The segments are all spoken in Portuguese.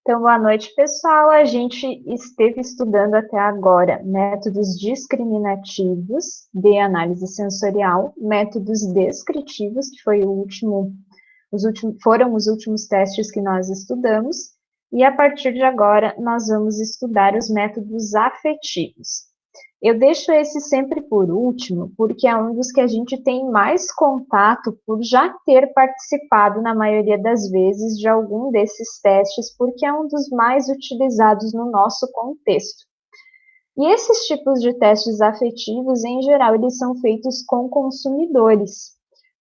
Então, boa noite, pessoal. A gente esteve estudando até agora métodos discriminativos de análise sensorial, métodos descritivos, que foi foram os últimos testes que nós estudamos, e a partir de agora nós vamos estudar os métodos afetivos. Eu deixo esse sempre por último, porque é um dos que a gente tem mais contato por já ter participado, na maioria das vezes, de algum desses testes, porque é um dos mais utilizados no nosso contexto. E esses tipos de testes afetivos, em geral, eles são feitos com consumidores,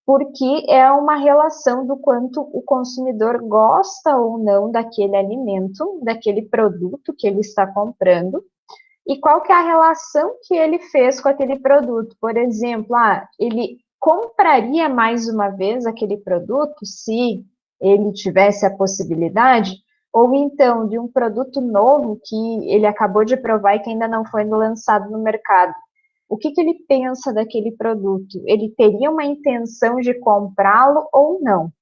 porque é uma relação do quanto o consumidor gosta ou não daquele alimento, daquele produto que ele está comprando, e qual que é a relação que ele fez com aquele produto. Por exemplo, ele compraria mais uma vez aquele produto se ele tivesse a possibilidade, ou então de um produto novo que ele acabou de provar e que ainda não foi lançado no mercado. O que ele pensa daquele produto? Ele teria uma intenção de comprá-lo ou não?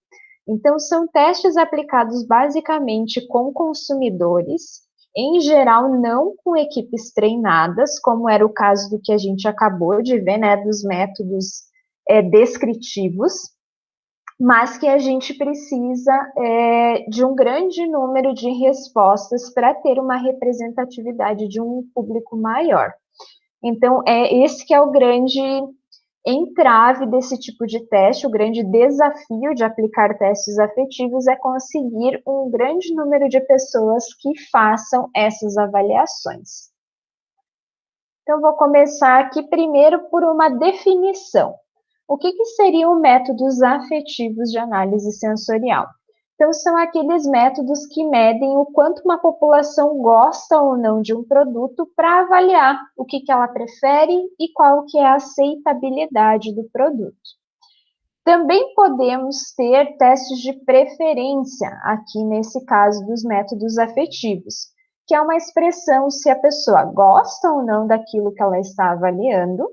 Então, são testes aplicados basicamente com consumidores, em geral, não com equipes treinadas, como era o caso do que a gente acabou de ver, né, dos métodos descritivos, mas que a gente precisa de um grande número de respostas para ter uma representatividade de um público maior. Então, esse que é o grande entrave desse tipo de teste, o grande desafio de aplicar testes afetivos é conseguir um grande número de pessoas que façam essas avaliações. Então, vou começar aqui primeiro por uma definição. O que seriam métodos afetivos de análise sensorial? Então, são aqueles métodos que medem o quanto uma população gosta ou não de um produto para avaliar o que ela prefere e qual que é a aceitabilidade do produto. Também podemos ter testes de preferência, aqui nesse caso dos métodos afetivos, que é uma expressão se a pessoa gosta ou não daquilo que ela está avaliando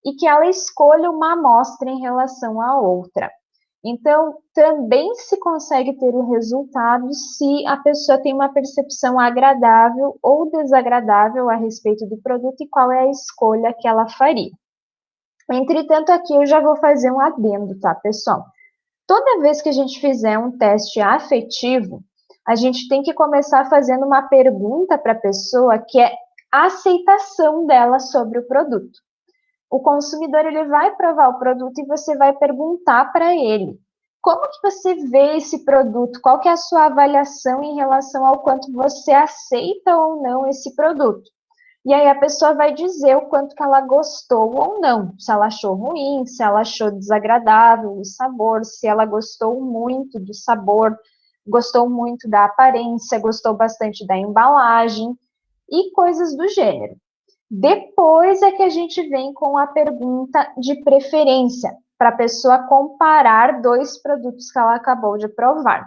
e que ela escolha uma amostra em relação à outra. Então, também se consegue ter o resultado se a pessoa tem uma percepção agradável ou desagradável a respeito do produto e qual é a escolha que ela faria. Entretanto, aqui eu já vou fazer um adendo, tá, pessoal? Toda vez que a gente fizer um teste afetivo, a gente tem que começar fazendo uma pergunta para a pessoa que é a aceitação dela sobre o produto. O consumidor ele vai provar o produto e você vai perguntar para ele como que você vê esse produto, qual que é a sua avaliação em relação ao quanto você aceita ou não esse produto. E aí a pessoa vai dizer o quanto que ela gostou ou não, se ela achou ruim, se ela achou desagradável o sabor, se ela gostou muito do sabor, gostou muito da aparência, gostou bastante da embalagem e coisas do gênero. Depois é que a gente vem com a pergunta de preferência, para a pessoa comparar dois produtos que ela acabou de provar.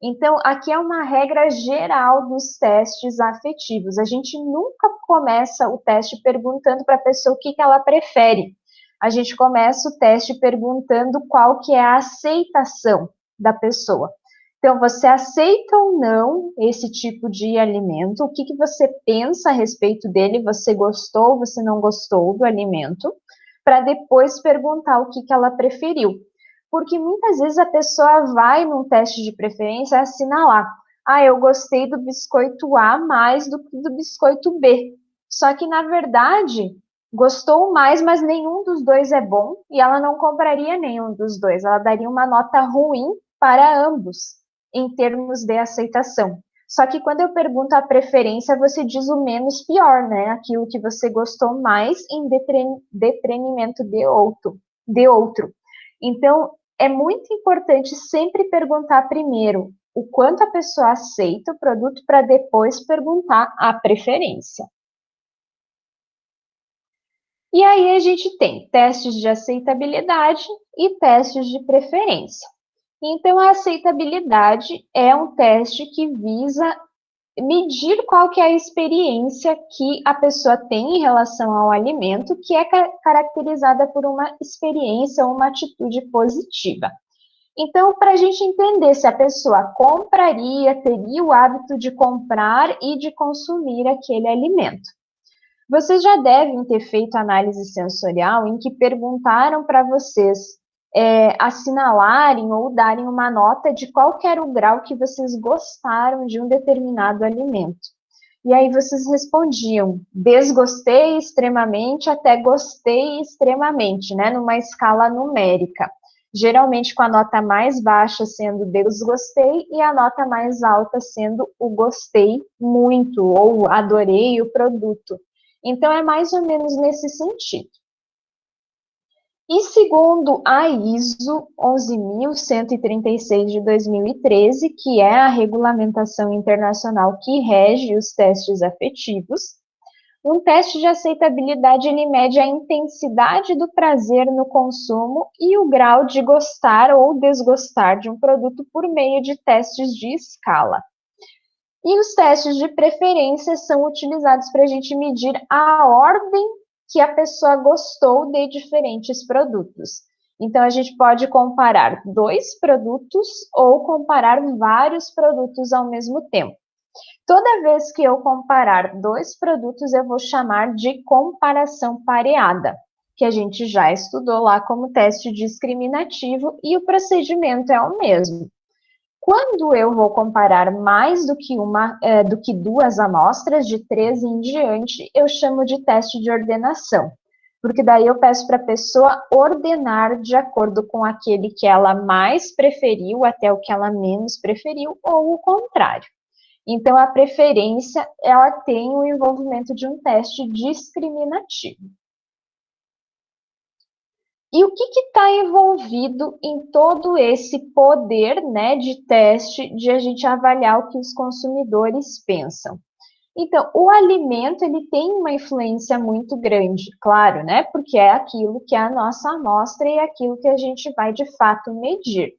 Então, aqui é uma regra geral dos testes afetivos. A gente nunca começa o teste perguntando para a pessoa o que ela prefere. A gente começa o teste perguntando qual que é a aceitação da pessoa. Então, você aceita ou não esse tipo de alimento? O que você pensa a respeito dele? Você gostou, você não gostou do alimento? Para depois perguntar o que ela preferiu. Porque muitas vezes a pessoa vai num teste de preferência assinalar: eu gostei do biscoito A mais do que do biscoito B. Só que, na verdade, gostou mais, mas nenhum dos dois é bom, e ela não compraria nenhum dos dois. Ela daria uma nota ruim para ambos, em termos de aceitação. Só que quando eu pergunto a preferência, você diz o menos pior, né? Aquilo que você gostou mais em detrimento de outro. Então, é muito importante sempre perguntar primeiro o quanto a pessoa aceita o produto para depois perguntar a preferência. E aí a gente tem testes de aceitabilidade e testes de preferência. Então, a aceitabilidade é um teste que visa medir qual que é a experiência que a pessoa tem em relação ao alimento, que é caracterizada por uma experiência ou uma atitude positiva. Então, para a gente entender se a pessoa compraria, teria o hábito de comprar e de consumir aquele alimento. Vocês já devem ter feito análise sensorial em que perguntaram para vocês assinalarem ou darem uma nota de qual que era o grau que vocês gostaram de um determinado alimento. E aí vocês respondiam, desgostei extremamente até gostei extremamente, né, numa escala numérica. Geralmente com a nota mais baixa sendo desgostei e a nota mais alta sendo o gostei muito ou adorei o produto. Então é mais ou menos nesse sentido. E segundo a ISO 11.136 de 2013, que é a regulamentação internacional que rege os testes afetivos, um teste de aceitabilidade ele mede a intensidade do prazer no consumo e o grau de gostar ou desgostar de um produto por meio de testes de escala. E os testes de preferência são utilizados para a gente medir a ordem que a pessoa gostou de diferentes produtos. Então, a gente pode comparar 2 produtos ou comparar vários produtos ao mesmo tempo. Toda vez que eu comparar 2 produtos, eu vou chamar de comparação pareada, que a gente já estudou lá como teste discriminativo e o procedimento é o mesmo. Quando eu vou comparar mais do que 2 amostras, de 3 em diante, eu chamo de teste de ordenação, porque daí eu peço para a pessoa ordenar de acordo com aquele que ela mais preferiu até o que ela menos preferiu, ou o contrário. Então, a preferência, ela tem o envolvimento de um teste discriminativo. E o que está envolvido em todo esse poder, né, de teste, de a gente avaliar o que os consumidores pensam? Então, o alimento, ele tem uma influência muito grande, claro, né, porque é aquilo que é a nossa amostra e é aquilo que a gente vai, de fato, medir.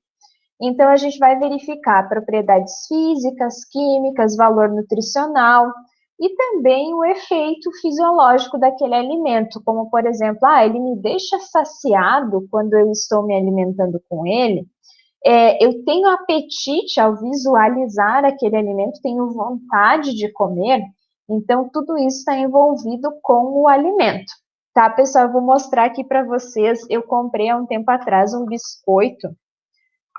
Então, a gente vai verificar propriedades físicas, químicas, valor nutricional, e também o efeito fisiológico daquele alimento, como, por exemplo, ele me deixa saciado quando eu estou me alimentando com ele, eu tenho apetite ao visualizar aquele alimento, tenho vontade de comer, então tudo isso está envolvido com o alimento. Tá, pessoal, eu vou mostrar aqui para vocês, eu comprei há um tempo atrás um biscoito,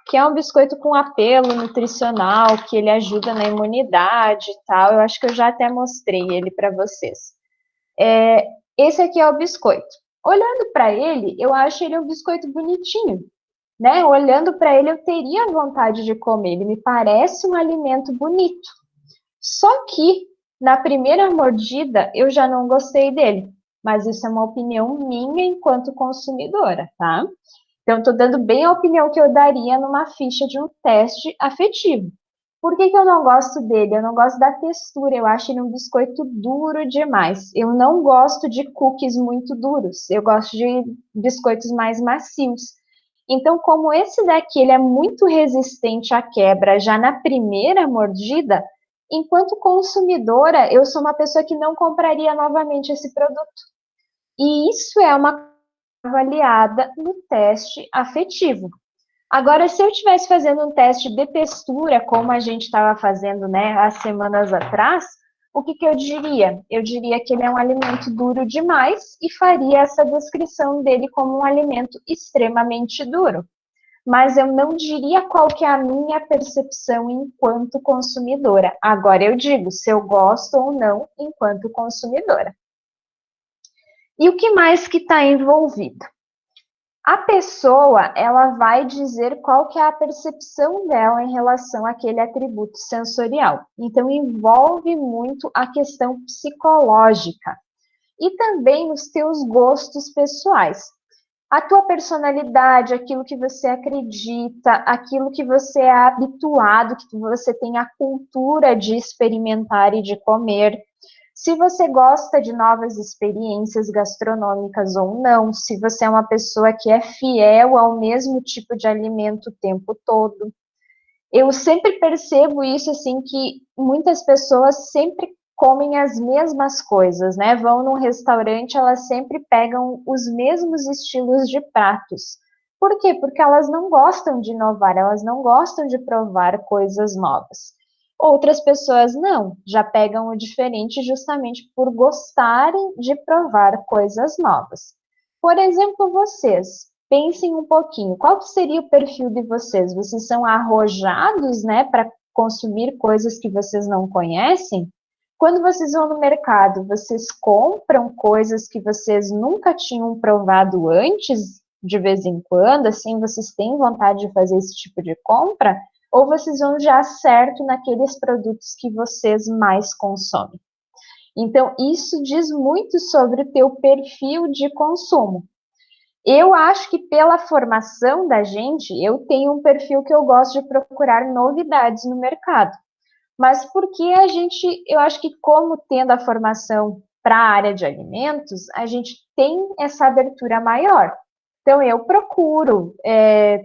que é um biscoito com apelo nutricional, que ele ajuda na imunidade e tal. Eu acho que eu já até mostrei ele para vocês. Esse aqui é o biscoito. Olhando para ele, eu acho ele um biscoito bonitinho, né? Olhando para ele, eu teria vontade de comer. Ele me parece um alimento bonito. Só que, na primeira mordida, eu já não gostei dele. Mas isso é uma opinião minha enquanto consumidora, tá? Então, estou dando bem a opinião que eu daria numa ficha de um teste afetivo. Por que eu não gosto dele? Eu não gosto da textura, eu acho ele um biscoito duro demais. Eu não gosto de cookies muito duros, eu gosto de biscoitos mais macios. Então, como esse daqui ele é muito resistente à quebra já na primeira mordida, enquanto consumidora, eu sou uma pessoa que não compraria novamente esse produto. E isso é uma avaliada no teste afetivo. Agora, se eu estivesse fazendo um teste de textura, como a gente estava fazendo, né, há semanas atrás, o que eu diria? Eu diria que ele é um alimento duro demais e faria essa descrição dele como um alimento extremamente duro. Mas eu não diria qual que é a minha percepção enquanto consumidora. Agora eu digo se eu gosto ou não enquanto consumidora. E o que mais que está envolvido? A pessoa, ela vai dizer qual que é a percepção dela em relação àquele atributo sensorial. Então, envolve muito a questão psicológica e também os teus gostos pessoais. A tua personalidade, aquilo que você acredita, aquilo que você é habituado, que você tem a cultura de experimentar e de comer. Se você gosta de novas experiências gastronômicas ou não, se você é uma pessoa que é fiel ao mesmo tipo de alimento o tempo todo. Eu sempre percebo isso, assim, que muitas pessoas sempre comem as mesmas coisas, né? Vão num restaurante, elas sempre pegam os mesmos estilos de pratos. Por quê? Porque elas não gostam de inovar, elas não gostam de provar coisas novas. Outras pessoas não, já pegam o diferente justamente por gostarem de provar coisas novas. Por exemplo, vocês, pensem um pouquinho, qual que seria o perfil de vocês? Vocês são arrojados, né, para consumir coisas que vocês não conhecem? Quando vocês vão no mercado, vocês compram coisas que vocês nunca tinham provado antes, de vez em quando, assim, vocês têm vontade de fazer esse tipo de compra? Ou vocês vão já certo naqueles produtos que vocês mais consomem? Então, isso diz muito sobre o teu perfil de consumo. Eu acho que pela formação da gente, eu tenho um perfil que eu gosto de procurar novidades no mercado. Mas porque eu acho que como tendo a formação para a área de alimentos, a gente tem essa abertura maior. Então, eu procuro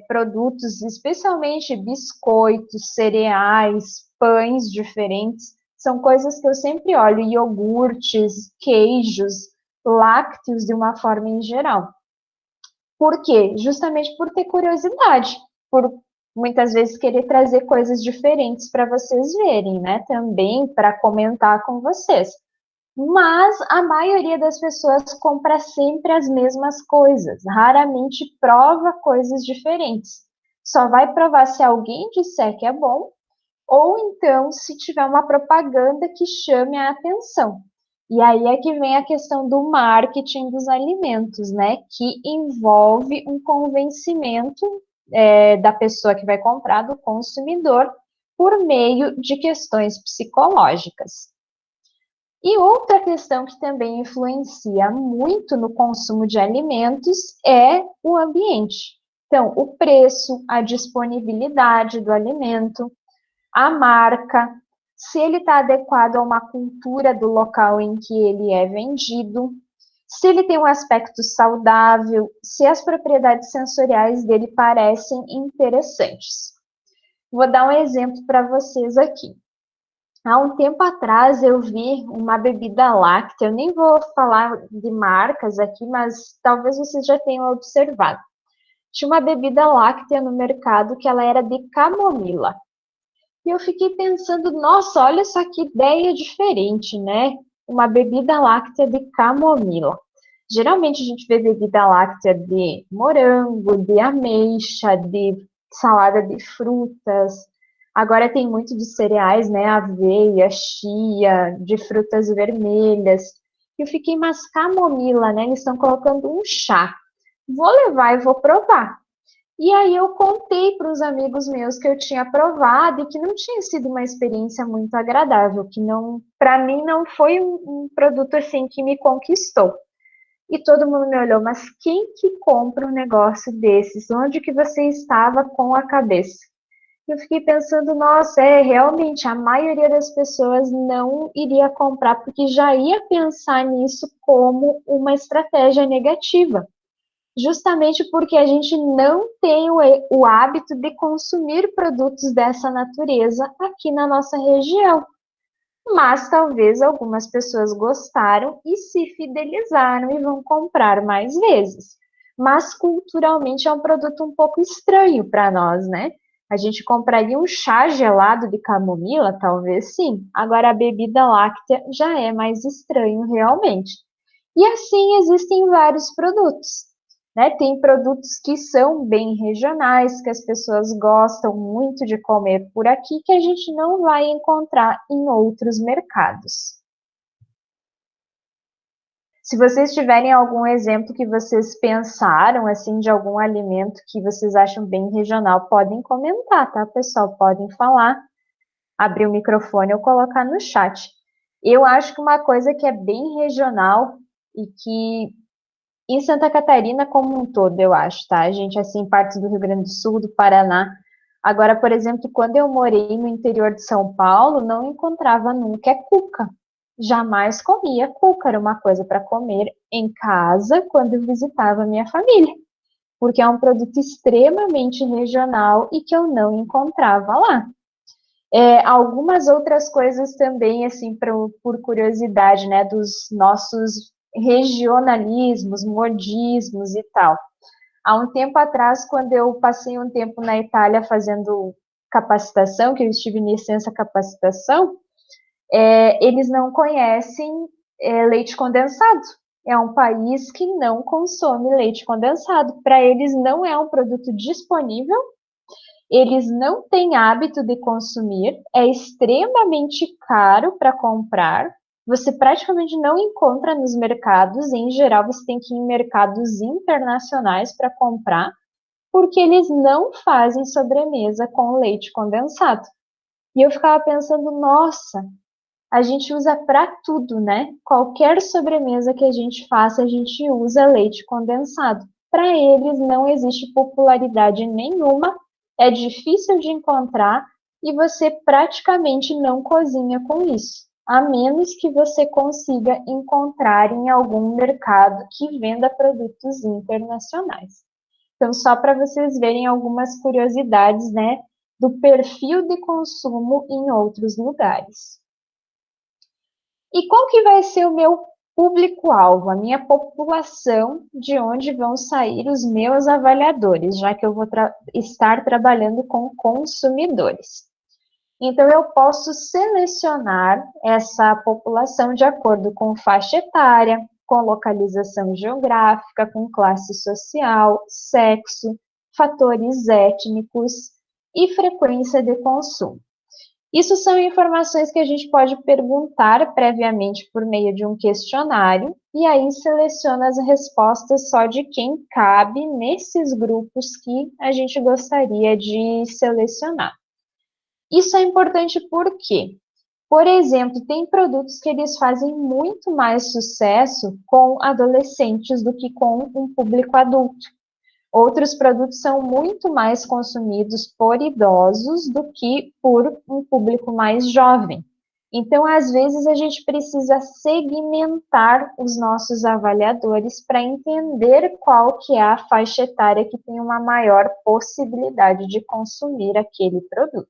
produtos, especialmente biscoitos, cereais, pães diferentes, são coisas que eu sempre olho, iogurtes, queijos, lácteos de uma forma em geral. Por quê? Justamente por ter curiosidade, por muitas vezes querer trazer coisas diferentes para vocês verem, né? Também para comentar com vocês. Mas a maioria das pessoas compra sempre as mesmas coisas, raramente prova coisas diferentes. Só vai provar se alguém disser que é bom, ou então se tiver uma propaganda que chame a atenção. E aí é que vem a questão do marketing dos alimentos, né? Que envolve um convencimento da pessoa que vai comprar, do consumidor, por meio de questões psicológicas. E outra questão que também influencia muito no consumo de alimentos é o ambiente. Então, o preço, a disponibilidade do alimento, a marca, se ele está adequado a uma cultura do local em que ele é vendido, se ele tem um aspecto saudável, se as propriedades sensoriais dele parecem interessantes. Vou dar um exemplo para vocês aqui. Há um tempo atrás eu vi uma bebida láctea, eu nem vou falar de marcas aqui, mas talvez vocês já tenham observado. Tinha uma bebida láctea no mercado que ela era de camomila. E eu fiquei pensando, nossa, olha só que ideia diferente, né? Uma bebida láctea de camomila. Geralmente a gente vê bebida láctea de morango, de ameixa, de salada de frutas. Agora tem muito de cereais, né? Aveia, chia, de frutas vermelhas. Eu fiquei, mas camomila, né? Eles estão colocando um chá. Vou levar e vou provar. E aí eu contei para os amigos meus que eu tinha provado e que não tinha sido uma experiência muito agradável, que não, para mim não foi um produto assim que me conquistou. E todo mundo me olhou, mas quem que compra um negócio desses? Onde que você estava com a cabeça? Eu fiquei pensando, nossa, realmente a maioria das pessoas não iria comprar porque já ia pensar nisso como uma estratégia negativa, justamente porque a gente não tem o hábito de consumir produtos dessa natureza aqui na nossa região. Mas talvez algumas pessoas gostaram e se fidelizaram e vão comprar mais vezes. Mas culturalmente é um produto um pouco estranho para nós, né? A gente compraria um chá gelado de camomila, talvez sim. Agora a bebida láctea já é mais estranho realmente. E assim existem vários produtos, né? Tem produtos que são bem regionais, que as pessoas gostam muito de comer por aqui, que a gente não vai encontrar em outros mercados. Se vocês tiverem algum exemplo que vocês pensaram, assim, de algum alimento que vocês acham bem regional, podem comentar, tá, pessoal? Podem falar, abrir o microfone ou colocar no chat. Eu acho que uma coisa que é bem regional e que em Santa Catarina como um todo, eu acho, tá? A gente, assim, partes do Rio Grande do Sul, do Paraná. Agora, por exemplo, quando eu morei no interior de São Paulo, não encontrava nunca cuca. Jamais comia cuca, era uma coisa para comer em casa quando eu visitava a minha família, porque é um produto extremamente regional e que eu não encontrava lá. Algumas outras coisas também, assim, por curiosidade, né, dos nossos regionalismos, modismos e tal. Há um tempo atrás, quando eu passei um tempo na Itália fazendo capacitação, que eu estive em licença capacitação, eles não conhecem leite condensado. É um país que não consome leite condensado. Para eles não é um produto disponível, eles não têm hábito de consumir, é extremamente caro para comprar, você praticamente não encontra nos mercados, em geral você tem que ir em mercados internacionais para comprar, porque eles não fazem sobremesa com leite condensado. E eu ficava pensando, nossa, a gente usa para tudo, né? Qualquer sobremesa que a gente faça, a gente usa leite condensado. Para eles não existe popularidade nenhuma, é difícil de encontrar e você praticamente não cozinha com isso, a menos que você consiga encontrar em algum mercado que venda produtos internacionais. Então, só para vocês verem algumas curiosidades, né, do perfil de consumo em outros lugares. E qual que vai ser o meu público-alvo, a minha população, de onde vão sair os meus avaliadores, já que eu vou estar trabalhando com consumidores? Então, eu posso selecionar essa população de acordo com faixa etária, com localização geográfica, com classe social, sexo, fatores étnicos e frequência de consumo. Isso são informações que a gente pode perguntar previamente por meio de um questionário, e aí seleciona as respostas só de quem cabe nesses grupos que a gente gostaria de selecionar. Isso é importante porque, por exemplo, tem produtos que eles fazem muito mais sucesso com adolescentes do que com um público adulto. Outros produtos são muito mais consumidos por idosos do que por um público mais jovem. Então, às vezes, a gente precisa segmentar os nossos avaliadores para entender qual que é a faixa etária que tem uma maior possibilidade de consumir aquele produto.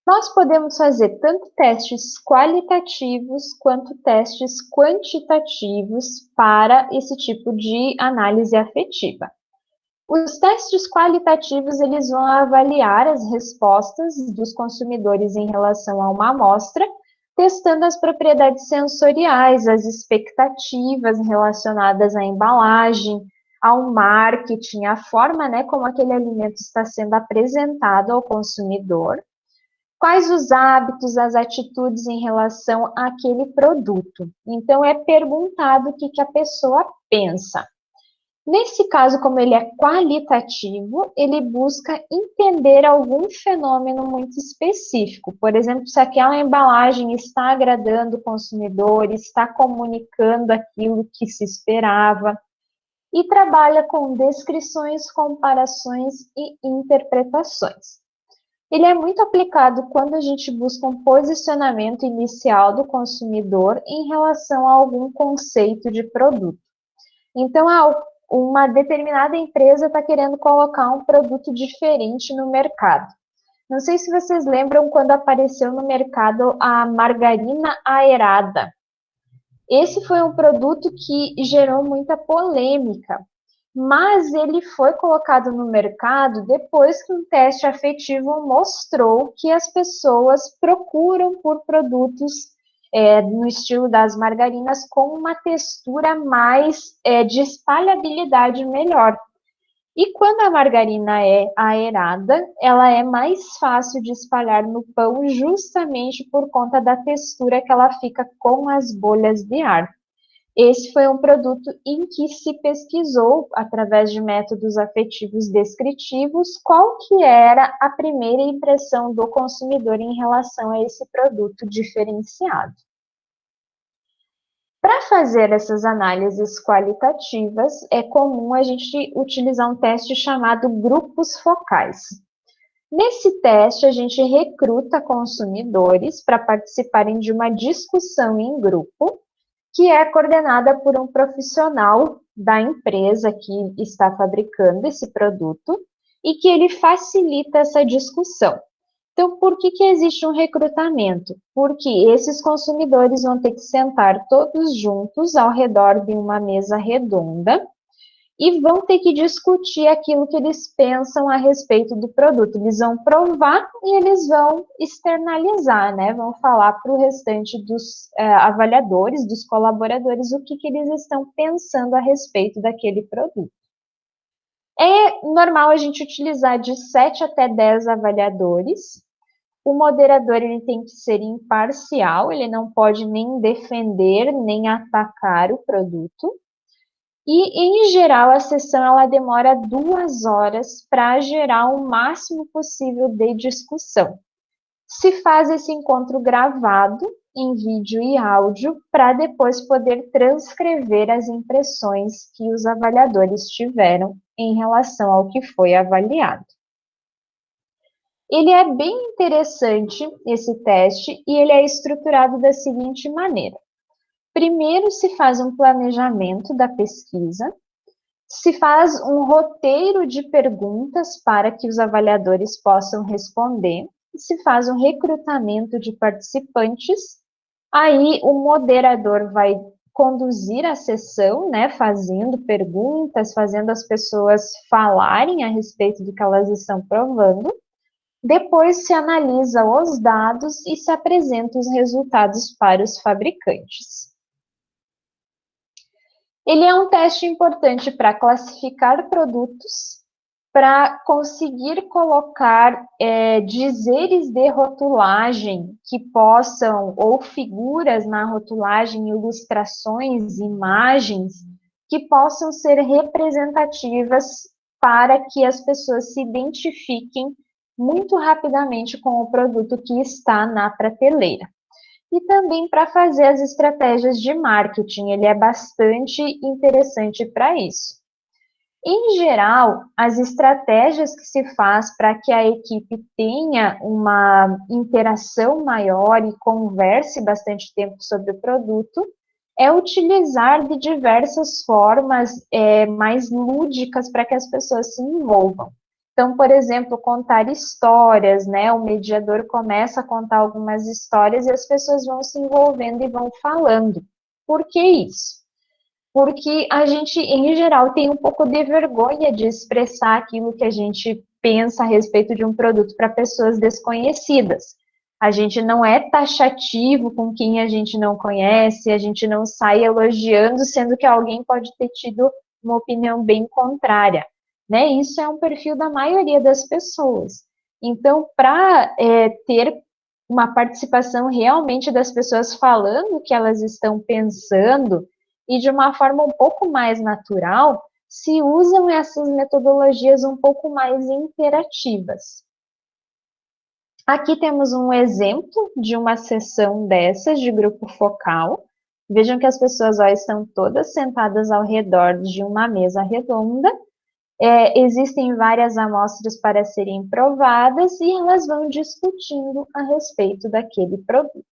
Nós podemos fazer tanto testes qualitativos quanto testes quantitativos para esse tipo de análise afetiva. Os testes qualitativos, eles vão avaliar as respostas dos consumidores em relação a uma amostra, testando as propriedades sensoriais, as expectativas relacionadas à embalagem, ao marketing, a forma, né, como aquele alimento está sendo apresentado ao consumidor. Quais os hábitos, as atitudes em relação àquele produto? Então, é perguntado o que a pessoa pensa. Nesse caso, como ele é qualitativo, ele busca entender algum fenômeno muito específico. Por exemplo, se aquela embalagem está agradando o consumidor, está comunicando aquilo que se esperava. E trabalha com descrições, comparações e interpretações. Ele é muito aplicado quando a gente busca um posicionamento inicial do consumidor em relação a algum conceito de produto. Então, uma determinada empresa está querendo colocar um produto diferente no mercado. Não sei se vocês lembram quando apareceu no mercado a margarina aerada. Esse foi um produto que gerou muita polêmica, mas ele foi colocado no mercado depois que um teste afetivo mostrou que as pessoas procuram por produtos no estilo das margarinas com uma textura mais de espalhabilidade melhor. E quando a margarina é aerada, ela é mais fácil de espalhar no pão justamente por conta da textura que ela fica com as bolhas de ar. Esse foi um produto em que se pesquisou, através de métodos afetivos descritivos, qual que era a primeira impressão do consumidor em relação a esse produto diferenciado. Para fazer essas análises qualitativas, é comum a gente utilizar um teste chamado grupos focais. Nesse teste, a gente recruta consumidores para participarem de uma discussão em grupo, que é coordenada por um profissional da empresa que está fabricando esse produto e que ele facilita essa discussão. Então, por que que existe um recrutamento? Porque esses consumidores vão ter que sentar todos juntos ao redor de uma mesa redonda e vão ter que discutir aquilo que eles pensam a respeito do produto. Eles vão provar e eles vão externalizar, né? Vão falar para o restante dos avaliadores, dos colaboradores, o que que eles estão pensando a respeito daquele produto. É normal a gente utilizar de 7 até 10 avaliadores. O moderador ele tem que ser imparcial, ele não pode nem defender, nem atacar o produto. E, em geral, a sessão ela demora 2 horas para gerar o máximo possível de discussão. Se faz esse encontro gravado em vídeo e áudio para depois poder transcrever as impressões que os avaliadores tiveram em relação ao que foi avaliado. Ele é bem interessante, esse teste, e ele é estruturado da seguinte maneira. Primeiro se faz um planejamento da pesquisa, se faz um roteiro de perguntas para que os avaliadores possam responder, se faz um recrutamento de participantes, aí o moderador vai conduzir a sessão, né, fazendo perguntas, fazendo as pessoas falarem a respeito do que elas estão provando. Depois se analisa os dados e se apresenta os resultados para os fabricantes. Ele é um teste importante para classificar produtos, para conseguir colocar dizeres de rotulagem que possam, ou figuras na rotulagem, ilustrações, imagens, que possam ser representativas para que as pessoas se identifiquem muito rapidamente com o produto que está na prateleira. E também para fazer as estratégias de marketing, ele é bastante interessante para isso. Em geral, as estratégias que se faz para que a equipe tenha uma interação maior e converse bastante tempo sobre o produto é utilizar de diversas formas mais lúdicas para que as pessoas se envolvam. Então, por exemplo, contar histórias, né? O mediador começa a contar algumas histórias e as pessoas vão se envolvendo e vão falando. Por que isso? Porque a gente, em geral, tem um pouco de vergonha de expressar aquilo que a gente pensa a respeito de um produto para pessoas desconhecidas. A gente não é taxativo com quem a gente não conhece, a gente não sai elogiando, sendo que alguém pode ter tido uma opinião bem contrária, né? Isso é um perfil da maioria das pessoas. Então, para ter uma participação realmente das pessoas falando o que elas estão pensando, e de uma forma um pouco mais natural, se usam essas metodologias um pouco mais interativas. Aqui temos um exemplo de uma sessão dessas de grupo focal. Vejam que as pessoas estão todas sentadas ao redor de uma mesa redonda. Existem várias amostras para serem provadas e elas vão discutindo a respeito daquele produto.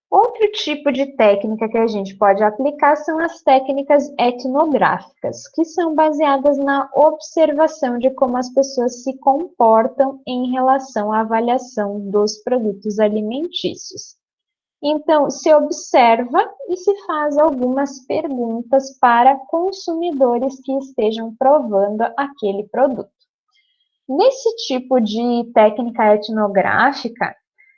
Outro tipo de técnica que a gente pode aplicar são as técnicas etnográficas, que são baseadas na observação de como as pessoas se comportam em relação à avaliação dos produtos alimentícios. Então, se observa e se faz algumas perguntas para consumidores que estejam provando aquele produto. Nesse tipo de técnica etnográfica,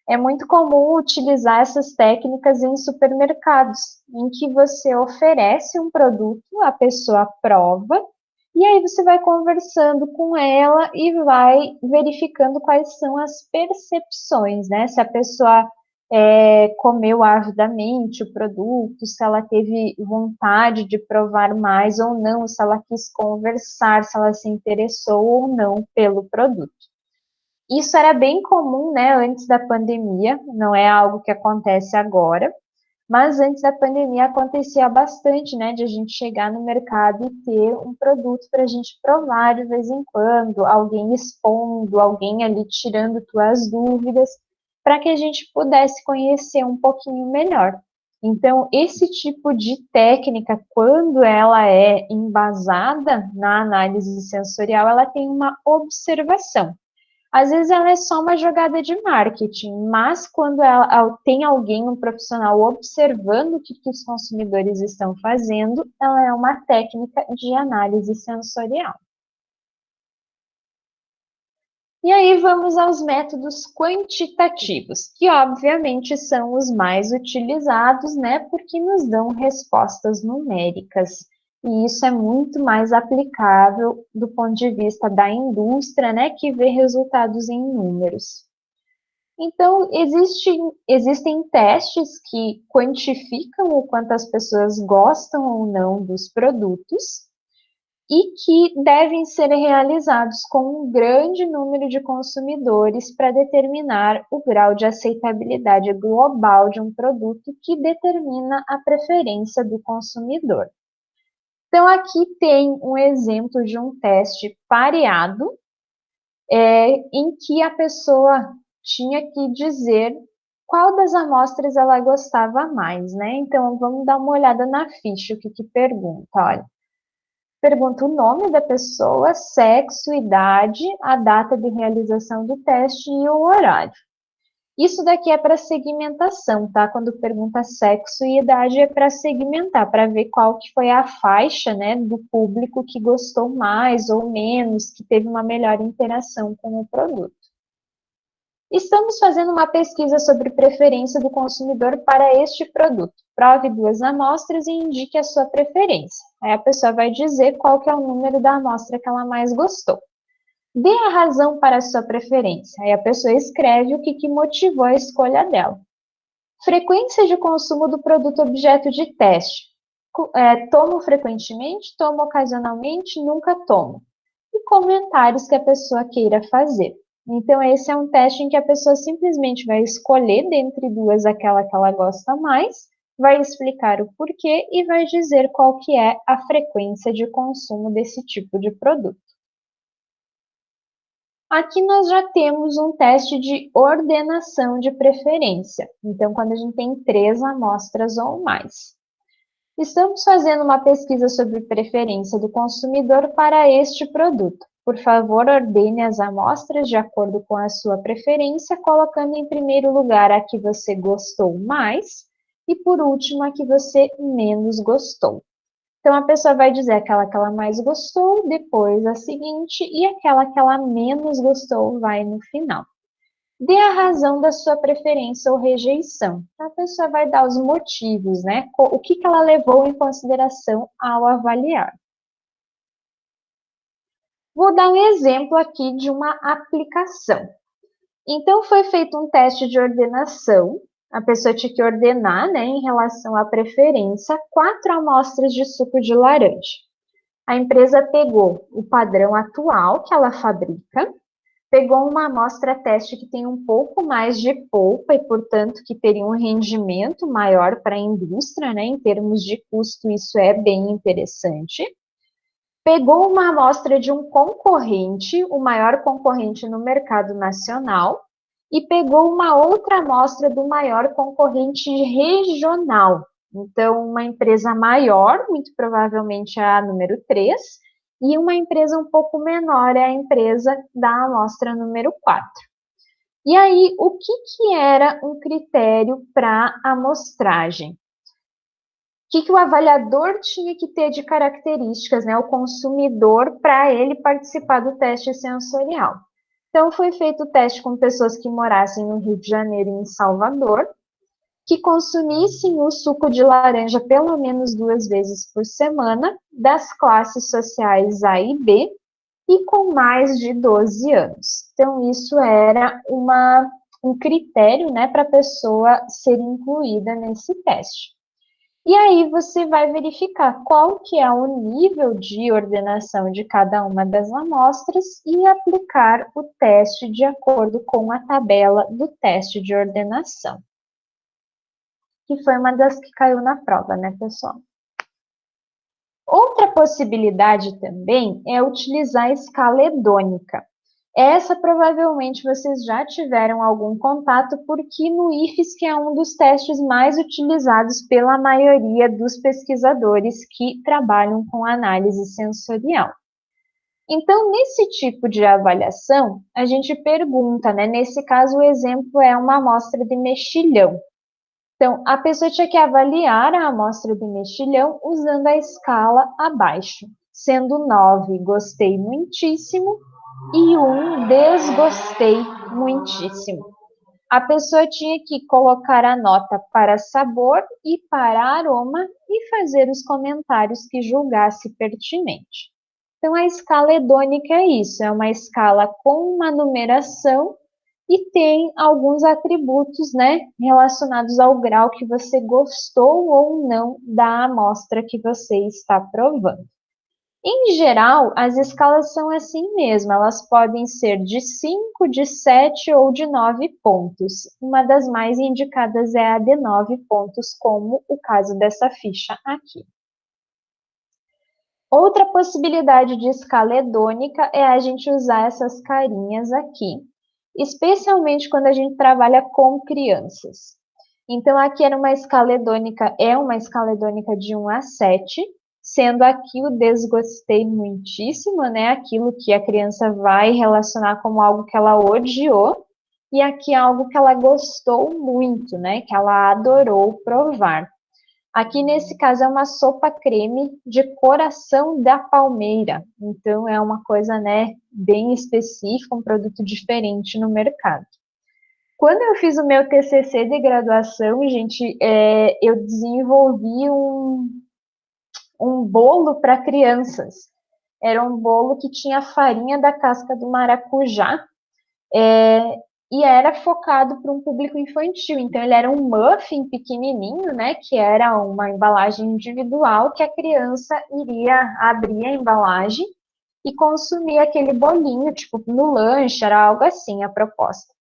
é muito comum utilizar essas técnicas em supermercados, em que você oferece um produto, a pessoa prova, e aí você vai conversando com ela e vai verificando quais são as percepções, né? Se a pessoa comeu avidamente o produto, se ela teve vontade de provar mais ou não, se ela quis conversar, se ela se interessou ou não pelo produto. Isso era bem comum, né, antes da pandemia, não é algo que acontece agora, mas antes da pandemia acontecia bastante, né, de a gente chegar no mercado e ter um produto para a gente provar de vez em quando, alguém expondo, alguém ali tirando tuas dúvidas, para que a gente pudesse conhecer um pouquinho melhor. Então, esse tipo de técnica, quando ela é embasada na análise sensorial, ela tem uma observação. Às vezes ela é só uma jogada de marketing, mas quando tem alguém, um profissional, observando o que os consumidores estão fazendo, ela é uma técnica de análise sensorial. E aí vamos aos métodos quantitativos, que obviamente são os mais utilizados, né, porque nos dão respostas numéricas. E isso é muito mais aplicável do ponto de vista da indústria, né, que vê resultados em números. Então, existem testes que quantificam o quanto as pessoas gostam ou não dos produtos, e que devem ser realizados com um grande número de consumidores para determinar o grau de aceitabilidade global de um produto que determina a preferência do consumidor. Então, aqui tem um exemplo de um teste pareado, em que a pessoa tinha que dizer qual das amostras ela gostava mais, né? Então, vamos dar uma olhada na ficha, o que pergunta, olha. Pergunta o nome da pessoa, sexo, idade, a data de realização do teste e o horário. Isso daqui é para segmentação, tá? Quando pergunta sexo e idade é para segmentar, para ver qual que foi a faixa, né, do público que gostou mais ou menos, que teve uma melhor interação com o produto. Estamos fazendo uma pesquisa sobre preferência do consumidor para este produto. Prove 2 amostras e indique a sua preferência. Aí a pessoa vai dizer qual que é o número da amostra que ela mais gostou. Dê a razão para a sua preferência. Aí a pessoa escreve o que motivou a escolha dela. Frequência de consumo do produto objeto de teste. Tomo frequentemente, tomo ocasionalmente, nunca tomo. E comentários que a pessoa queira fazer. Então, esse é um teste em que a pessoa simplesmente vai escolher dentre duas aquela que ela gosta mais, vai explicar o porquê e vai dizer qual que é a frequência de consumo desse tipo de produto. Aqui nós já temos um teste de ordenação de preferência. Então, quando a gente tem 3 amostras ou mais. Estamos fazendo uma pesquisa sobre preferência do consumidor para este produto. Por favor, ordene as amostras de acordo com a sua preferência, colocando em primeiro lugar a que você gostou mais e, por último, a que você menos gostou. Então, a pessoa vai dizer aquela que ela mais gostou, depois a seguinte, e aquela que ela menos gostou vai no final. Dê a razão da sua preferência ou rejeição. A pessoa vai dar os motivos, né? O que ela levou em consideração ao avaliar. Vou dar um exemplo aqui de uma aplicação. Então, foi feito um teste de ordenação. A pessoa tinha que ordenar, né, em relação à preferência, 4 amostras de suco de laranja. A empresa pegou o padrão atual que ela fabrica, pegou uma amostra teste que tem um pouco mais de polpa e, portanto, que teria um rendimento maior para a indústria, né? Em termos de custo, isso é bem interessante. Pegou uma amostra de um concorrente, o maior concorrente no mercado nacional, e pegou uma outra amostra do maior concorrente regional. Então, uma empresa maior, muito provavelmente a número 3, e uma empresa um pouco menor é a empresa da amostra número 4. E aí, o que era um critério para amostragem? O que o avaliador tinha que ter de características, né, o consumidor, para ele participar do teste sensorial? Então, foi feito o teste com pessoas que morassem no Rio de Janeiro e em Salvador, que consumissem o suco de laranja pelo menos 2 vezes por semana, das classes sociais A e B, e com mais de 12 anos. Então, isso era um critério, né, para a pessoa ser incluída nesse teste. E aí você vai verificar qual que é o nível de ordenação de cada uma das amostras e aplicar o teste de acordo com a tabela do teste de ordenação. Que foi uma das que caiu na prova, né, pessoal? Outra possibilidade também é utilizar a escala hedônica. Essa provavelmente vocês já tiveram algum contato, porque no IFES é um dos testes mais utilizados pela maioria dos pesquisadores que trabalham com análise sensorial. Então, nesse tipo de avaliação, a gente pergunta, né? Nesse caso, o exemplo é uma amostra de mexilhão. Então, a pessoa tinha que avaliar a amostra de mexilhão usando a escala abaixo, sendo 9, gostei muitíssimo, e 1, desgostei muitíssimo. A pessoa tinha que colocar a nota para sabor e para aroma e fazer os comentários que julgasse pertinente. Então, a escala hedônica é isso, é uma escala com uma numeração e tem alguns atributos, né, relacionados ao grau que você gostou ou não da amostra que você está provando. Em geral, as escalas são assim mesmo, elas podem ser de 5, de 7 ou de 9 pontos. Uma das mais indicadas é a de 9 pontos, como o caso dessa ficha aqui. Outra possibilidade de escala hedônica é a gente usar essas carinhas aqui, especialmente quando a gente trabalha com crianças. Então, aqui era uma escala hedônica, é uma escala hedônica de 1 a 7, sendo aqui o desgostei muitíssimo, né? Aquilo que a criança vai relacionar como algo que ela odiou, e aqui algo que ela gostou muito, né? Que ela adorou provar. Aqui nesse caso é uma sopa creme de coração da palmeira. Então é uma coisa, né, bem específica, um produto diferente no mercado. Quando eu fiz o meu TCC de graduação, gente, eu desenvolvi um bolo para crianças. Era um bolo que tinha farinha da casca do maracujá, e era focado para um público infantil. Então, ele era um muffin pequenininho, né, que era uma embalagem individual que a criança iria abrir a embalagem e consumir aquele bolinho, tipo, no lanche, era algo assim a proposta.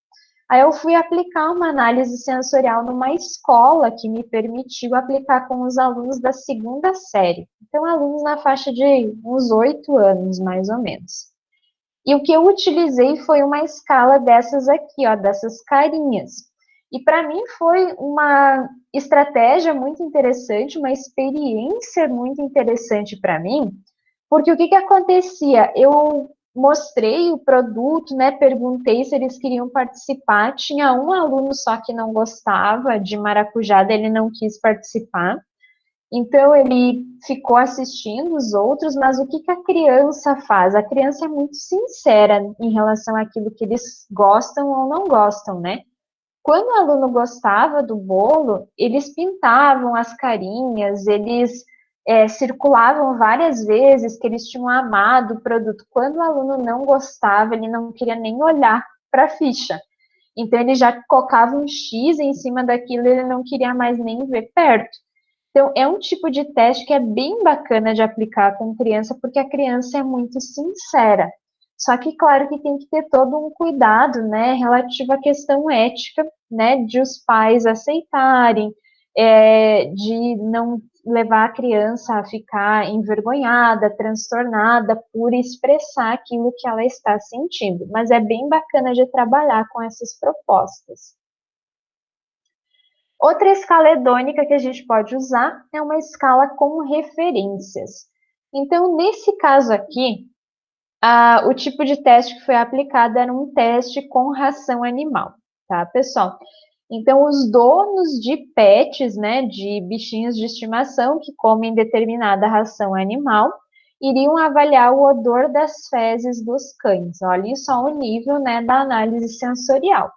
Aí eu fui aplicar uma análise sensorial numa escola que me permitiu aplicar com os alunos da segunda série. Então, alunos na faixa de uns 8 anos, mais ou menos. E o que eu utilizei foi uma escala dessas aqui, ó, dessas carinhas. E para mim foi uma estratégia muito interessante, uma experiência muito interessante para mim, porque o que acontecia? Eu mostrei o produto, né, perguntei se eles queriam participar, tinha um aluno só que não gostava de maracujá, ele não quis participar. Então, ele ficou assistindo os outros, mas o que a criança faz? A criança é muito sincera em relação àquilo que eles gostam ou não gostam, né? Quando o aluno gostava do bolo, eles pintavam as carinhas, eles circulavam várias vezes que eles tinham amado o produto. Quando o aluno não gostava, ele não queria nem olhar para a ficha. Então, ele já colocava um X em cima daquilo, ele não queria mais nem ver perto. Então, é um tipo de teste que é bem bacana de aplicar com criança, porque a criança é muito sincera. Só que, claro, que tem que ter todo um cuidado, né, relativo à questão ética, né, de os pais aceitarem, de não levar a criança a ficar envergonhada, transtornada por expressar aquilo que ela está sentindo. Mas é bem bacana de trabalhar com essas propostas. Outra escala hedônica que a gente pode usar é uma escala com referências. Então, nesse caso aqui, o tipo de teste que foi aplicado era um teste com ração animal, tá, pessoal? Então, os donos de pets, né, de bichinhos de estimação que comem determinada ração animal, iriam avaliar o odor das fezes dos cães. Olha só o nível, né, da análise sensorial.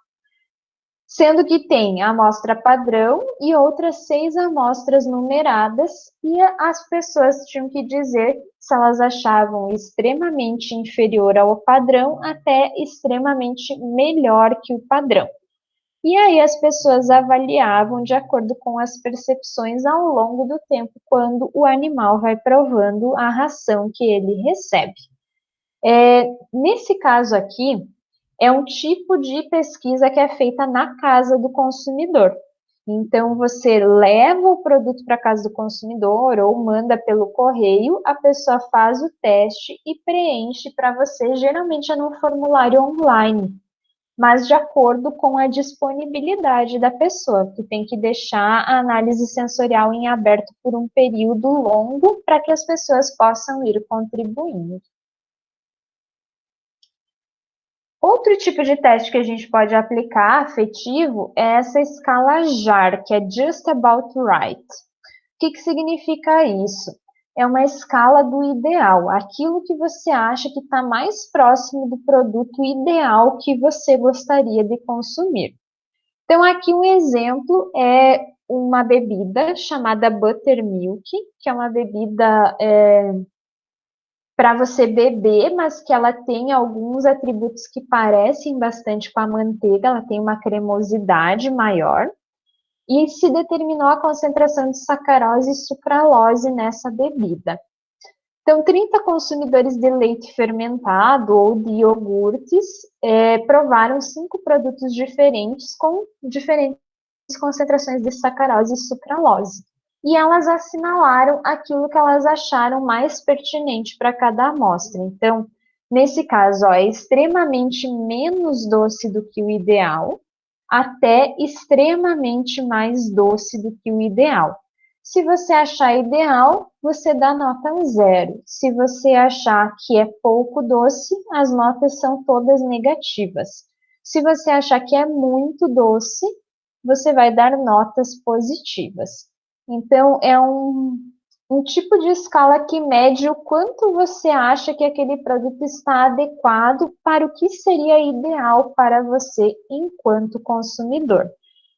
Sendo que tem a amostra padrão e outras 6 amostras numeradas, e as pessoas tinham que dizer se elas achavam extremamente inferior ao padrão até extremamente melhor que o padrão. E aí as pessoas avaliavam de acordo com as percepções ao longo do tempo, quando o animal vai provando a ração que ele recebe. Nesse caso aqui, é um tipo de pesquisa que é feita na casa do consumidor. Então, você leva o produto para casa do consumidor ou manda pelo correio, a pessoa faz o teste e preenche para você, geralmente é num formulário online, mas de acordo com a disponibilidade da pessoa, que tem que deixar a análise sensorial em aberto por um período longo para que as pessoas possam ir contribuindo. Outro tipo de teste que a gente pode aplicar, afetivo, é essa escala JAR, que é Just About Right. O que significa isso? É uma escala do ideal, aquilo que você acha que está mais próximo do produto ideal que você gostaria de consumir. Então, aqui um exemplo é uma bebida chamada Buttermilk, que é uma bebida para você beber, mas que ela tem alguns atributos que parecem bastante com a manteiga, ela tem uma cremosidade maior, e se determinou a concentração de sacarose e sucralose nessa bebida. Então, 30 consumidores de leite fermentado ou de iogurtes provaram 5 produtos diferentes com diferentes concentrações de sacarose e sucralose. E elas assinalaram aquilo que elas acharam mais pertinente para cada amostra. Então, nesse caso, é extremamente menos doce do que o ideal, até extremamente mais doce do que o ideal. Se você achar ideal, você dá nota 0. Se você achar que é pouco doce, as notas são todas negativas. Se você achar que é muito doce, você vai dar notas positivas. Então, é um tipo de escala que mede o quanto você acha que aquele produto está adequado para o que seria ideal para você enquanto consumidor.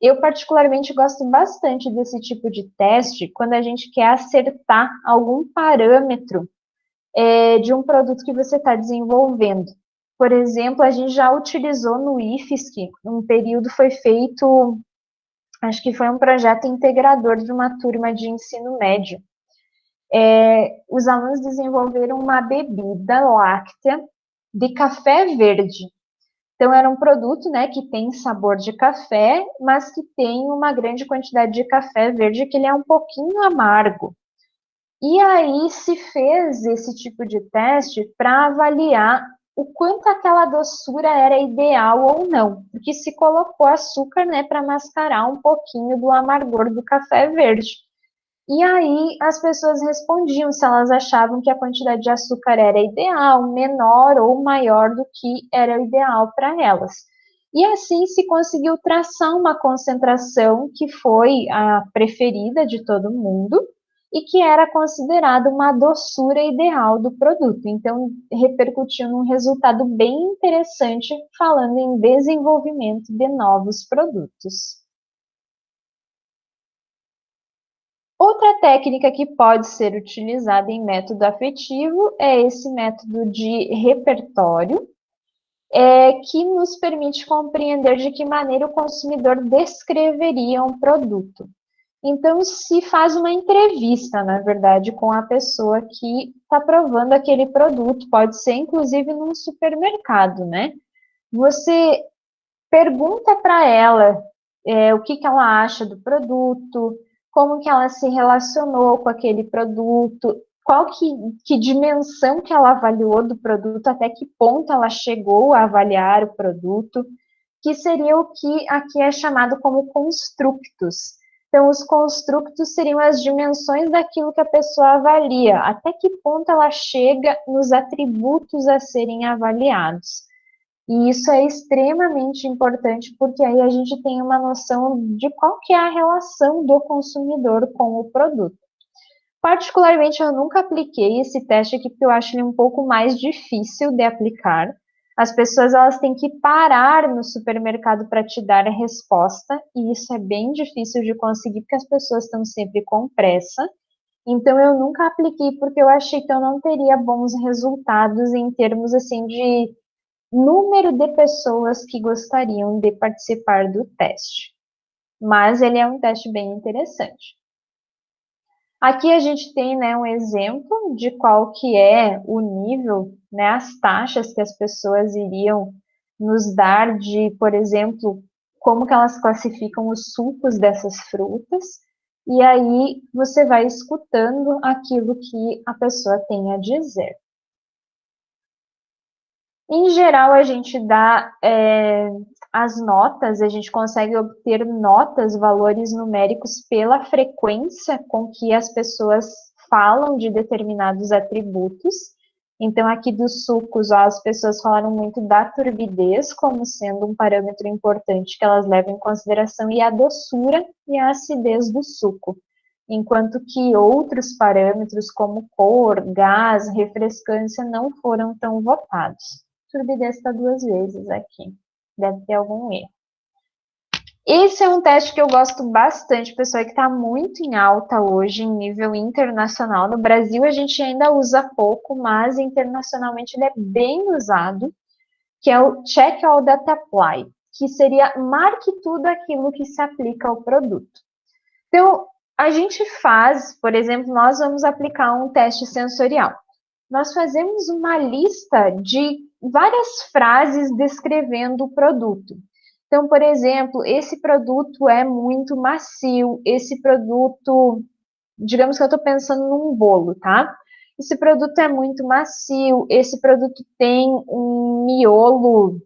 Eu, particularmente, gosto bastante desse tipo de teste quando a gente quer acertar algum parâmetro de um produto que você está desenvolvendo. Por exemplo, a gente já utilizou no IFSC, um período foi feito, acho que foi um projeto integrador de uma turma de ensino médio. Os alunos desenvolveram uma bebida láctea de café verde. Então, era um produto, né, que tem sabor de café, mas que tem uma grande quantidade de café verde, que ele é um pouquinho amargo. E aí se fez esse tipo de teste para avaliar o quanto aquela doçura era ideal ou não, porque se colocou açúcar, né, para mascarar um pouquinho do amargor do café verde. E aí as pessoas respondiam se elas achavam que a quantidade de açúcar era ideal, menor ou maior do que era ideal para elas. E assim se conseguiu traçar uma concentração que foi a preferida de todo mundo e que era considerada uma doçura ideal do produto. Então, repercutiu num resultado bem interessante falando em desenvolvimento de novos produtos. Outra técnica que pode ser utilizada em método afetivo é esse método de repertório, que nos permite compreender de que maneira o consumidor descreveria um produto. Então, se faz uma entrevista, na verdade, com a pessoa que está provando aquele produto, pode ser inclusive num supermercado, né? Você pergunta para ela o que ela acha do produto, como que ela se relacionou com aquele produto, qual que dimensão que ela avaliou do produto, até que ponto ela chegou a avaliar o produto, que seria o que aqui é chamado como constructos. Então, os constructos seriam as dimensões daquilo que a pessoa avalia, até que ponto ela chega nos atributos a serem avaliados. E isso é extremamente importante porque aí a gente tem uma noção de qual que é a relação do consumidor com o produto. Particularmente, eu nunca apliquei esse teste aqui porque eu acho ele um pouco mais difícil de aplicar. As pessoas elas têm que parar no supermercado para te dar a resposta e isso é bem difícil de conseguir porque as pessoas estão sempre com pressa. Então eu nunca apliquei porque eu achei que eu não teria bons resultados em termos assim de número de pessoas que gostariam de participar do teste. Mas ele é um teste bem interessante. Aqui a gente tem, né, um exemplo de qual que é o nível, né, as taxas que as pessoas iriam nos dar de, por exemplo, como que elas classificam os sucos dessas frutas, e aí você vai escutando aquilo que a pessoa tem a dizer. Em geral, a gente dá as notas, a gente consegue obter notas, valores numéricos pela frequência com que as pessoas falam de determinados atributos. Então, aqui dos sucos, ó, as pessoas falaram muito da turbidez como sendo um parâmetro importante que elas levam em consideração, e a doçura e a acidez do suco. Enquanto que outros parâmetros, como cor, gás, refrescância, não foram tão votados. Turbidez está 2 vezes aqui. Deve ter algum erro. Esse é um teste que eu gosto bastante, pessoal, que está muito em alta hoje em nível internacional. No Brasil a gente ainda usa pouco, mas internacionalmente ele é bem usado, que é o Check All That Apply, que seria marque tudo aquilo que se aplica ao produto. Então, a gente faz, por exemplo, nós vamos aplicar um teste sensorial. Nós fazemos uma lista de várias frases descrevendo o produto. Então, por exemplo, esse produto é muito macio, esse produto, digamos que eu estou pensando num bolo, tá? Esse produto é muito macio, esse produto tem um miolo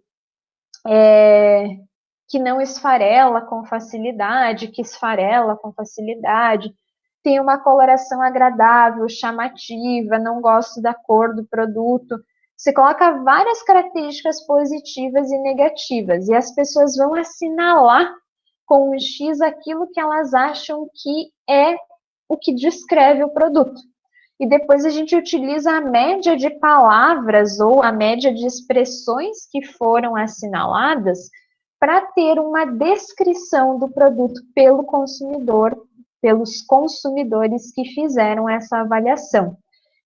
que não esfarela com facilidade, que esfarela com facilidade, tem uma coloração agradável, chamativa, não gosto da cor do produto. Você coloca várias características positivas e negativas, e as pessoas vão assinalar com um X aquilo que elas acham que é o que descreve o produto. E depois a gente utiliza a média de palavras ou a média de expressões que foram assinaladas para ter uma descrição do produto pelo consumidor, pelos consumidores que fizeram essa avaliação.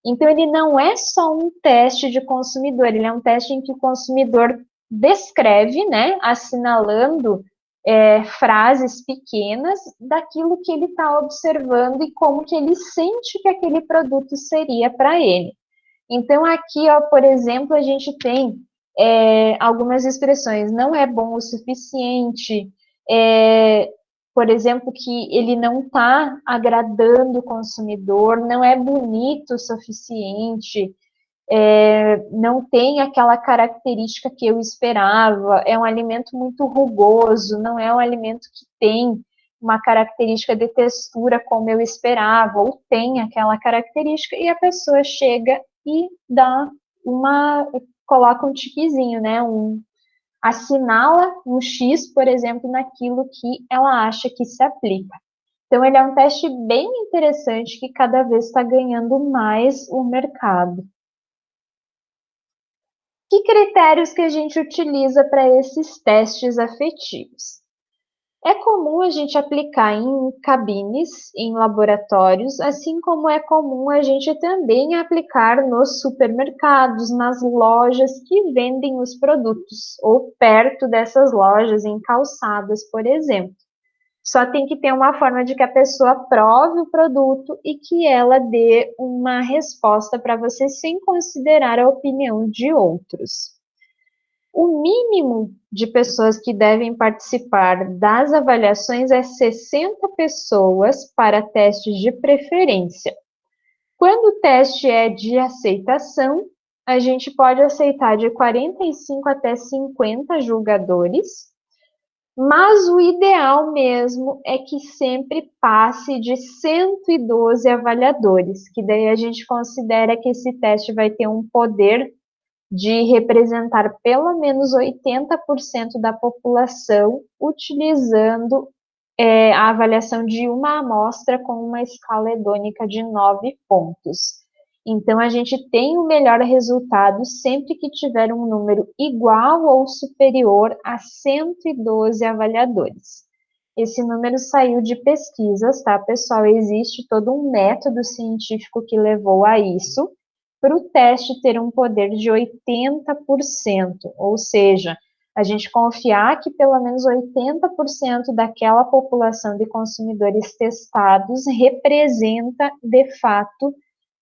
Então, ele não é só um teste de consumidor, ele é um teste em que o consumidor descreve, né, assinalando frases pequenas daquilo que ele está observando e como que ele sente que aquele produto seria para ele. Então, aqui, ó, por exemplo, a gente tem algumas expressões, não é bom o suficiente, por exemplo, que ele não está agradando o consumidor, não é bonito o suficiente, não tem aquela característica que eu esperava, é um alimento muito rugoso, não é um alimento que tem uma característica de textura como eu esperava, ou tem aquela característica, e a pessoa chega e dá coloca um tiquezinho, né, assinala um X, por exemplo, naquilo que ela acha que se aplica. Então, ele é um teste bem interessante que cada vez está ganhando mais o mercado. Que critérios que a gente utiliza para esses testes afetivos? É comum a gente aplicar em cabines, em laboratórios, assim como é comum a gente também aplicar nos supermercados, nas lojas que vendem os produtos, ou perto dessas lojas, em calçadas, por exemplo. Só tem que ter uma forma de que a pessoa prove o produto e que ela dê uma resposta para você sem considerar a opinião de outros. O mínimo de pessoas que devem participar das avaliações é 60 pessoas para testes de preferência. Quando o teste é de aceitação, a gente pode aceitar de 45 até 50 julgadores, mas o ideal mesmo é que sempre passe de 112 avaliadores, que daí a gente considera que esse teste vai ter um poder de representar pelo menos 80% da população, utilizando a avaliação de uma amostra com uma escala hedônica de 9 pontos. Então, a gente tem o melhor resultado sempre que tiver um número igual ou superior a 112 avaliadores. Esse número saiu de pesquisas, tá, pessoal? Existe todo um método científico que levou a isso, para o teste ter um poder de 80%, ou seja, a gente confiar que pelo menos 80% daquela população de consumidores testados representa, de fato,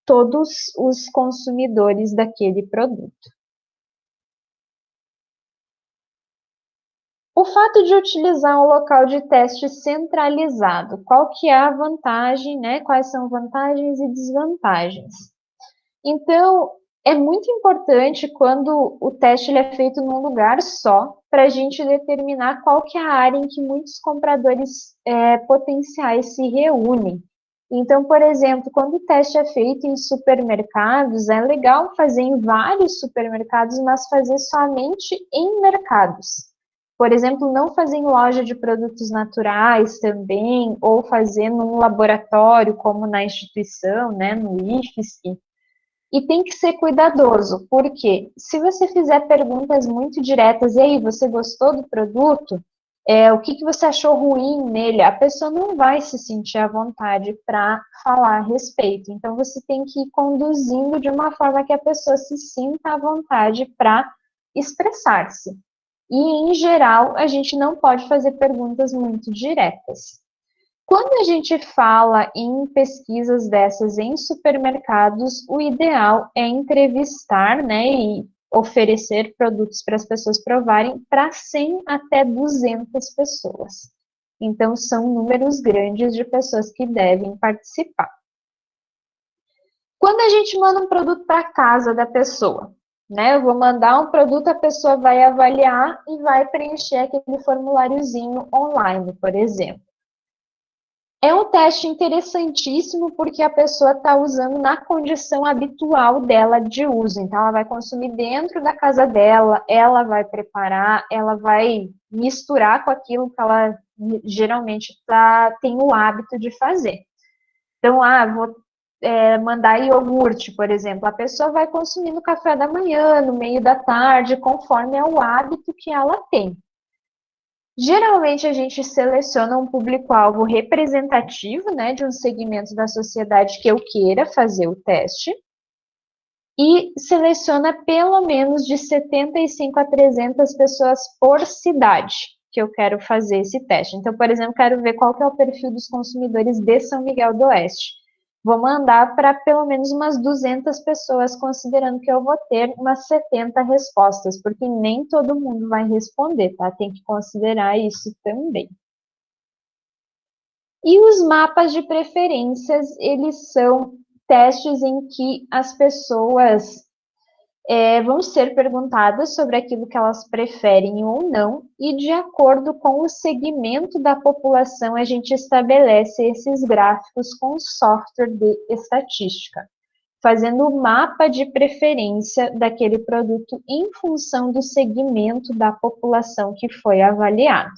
todos os consumidores daquele produto. O fato de utilizar um local de teste centralizado, qual que é a vantagem, né? Quais são vantagens e desvantagens? Então, é muito importante quando o teste ele é feito num lugar só, para a gente determinar qual que é a área em que muitos compradores potenciais se reúnem. Então, por exemplo, quando o teste é feito em supermercados, é legal fazer em vários supermercados, mas fazer somente em mercados. Por exemplo, não fazer em loja de produtos naturais também, ou fazer num laboratório, como na instituição, né, no IFSC. E tem que ser cuidadoso, porque se você fizer perguntas muito diretas, e aí, você gostou do produto? O que você achou ruim nele? A pessoa não vai se sentir à vontade para falar a respeito. Então, você tem que ir conduzindo de uma forma que a pessoa se sinta à vontade para expressar-se. E, em geral, a gente não pode fazer perguntas muito diretas. Quando a gente fala em pesquisas dessas em supermercados, o ideal é entrevistar, né, e oferecer produtos para as pessoas provarem para 100 até 200 pessoas. Então, são números grandes de pessoas que devem participar. Quando a gente manda um produto para casa da pessoa, né, eu vou mandar um produto, a pessoa vai avaliar e vai preencher aquele formuláriozinho online, por exemplo. É um teste interessantíssimo porque a pessoa está usando na condição habitual dela de uso. Então, ela vai consumir dentro da casa dela, ela vai preparar, ela vai misturar com aquilo que ela geralmente tem o hábito de fazer. Então, vou mandar iogurte, por exemplo. A pessoa vai consumir no café da manhã, no meio da tarde, conforme é o hábito que ela tem. Geralmente a gente seleciona um público-alvo representativo, né, de um segmento da sociedade que eu queira fazer o teste e seleciona pelo menos de 75 a 300 pessoas por cidade que eu quero fazer esse teste. Então, por exemplo, quero ver qual que é o perfil dos consumidores de São Miguel do Oeste. Vou mandar para pelo menos umas 200 pessoas, considerando que eu vou ter umas 70 respostas, porque nem todo mundo vai responder, tá? Tem que considerar isso também. E os mapas de preferências, eles são testes em que as pessoas vão ser perguntadas sobre aquilo que elas preferem ou não, e de acordo com o segmento da população, a gente estabelece esses gráficos com software de estatística, fazendo o mapa de preferência daquele produto em função do segmento da população que foi avaliado.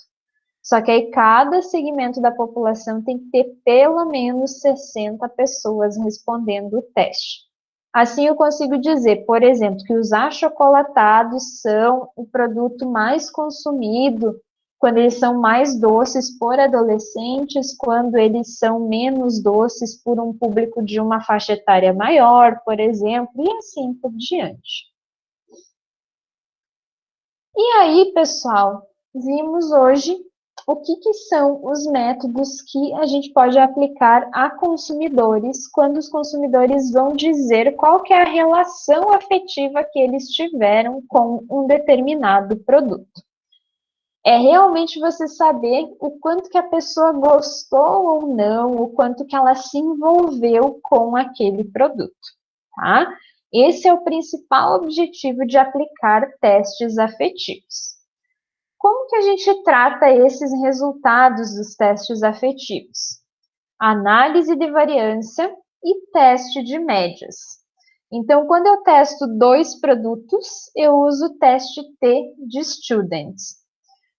Só que aí cada segmento da população tem que ter pelo menos 60 pessoas respondendo o teste. Assim, eu consigo dizer, por exemplo, que os achocolatados são o produto mais consumido quando eles são mais doces por adolescentes, quando eles são menos doces por um público de uma faixa etária maior, por exemplo, e assim por diante. E aí, pessoal, vimos hoje o que são os métodos que a gente pode aplicar a consumidores quando os consumidores vão dizer qual que é a relação afetiva que eles tiveram com um determinado produto. É realmente você saber o quanto que a pessoa gostou ou não, o quanto que ela se envolveu com aquele produto, tá? Esse é o principal objetivo de aplicar testes afetivos. Como que a gente trata esses resultados dos testes afetivos? Análise de variância e teste de médias. Então, quando eu testo 2 produtos, eu uso o teste T de Students.